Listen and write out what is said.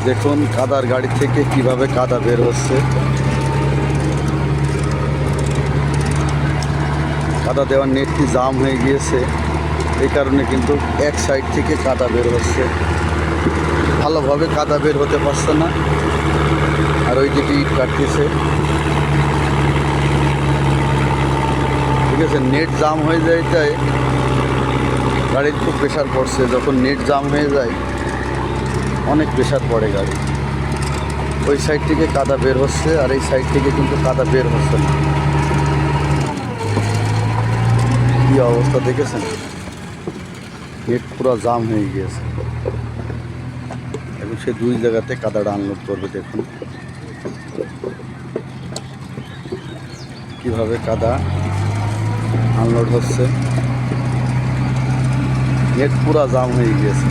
দেখুন কাদার গাড়ি থেকে কিভাবে কাদা বের হচ্ছে। কাদা দেওয়ার নেটটি জাম হয়ে গিয়েছে, এই কারণে কিন্তু এক সাইড থেকে কাদা বের হচ্ছে, ভালোভাবে কাদা বের হতে পারছে না। আর ওই দিকে ইট কাটতেছে, ঠিক আছে। নেট জাম হয়ে যায়, তাই গাড়ির খুব প্রেশার পড়ছে। যখন নেট জাম হয়ে যায় অনেক প্রেশার পড়ে গাড়ি। ওই সাইড থেকে কাদা বের হচ্ছে, আর এই সাইড থেকে কিন্তু কাদা বের হচ্ছে না। কি অবস্থা দেখেছেন, নেট পুরো জাম হয়ে গিয়েছে। এখন সে দুই জায়গাতে কাদাটা আনলোড করবে। দেখুন কিভাবে কাদা আনলোড হচ্ছে, নেট পুরো জাম হয়ে গিয়েছে।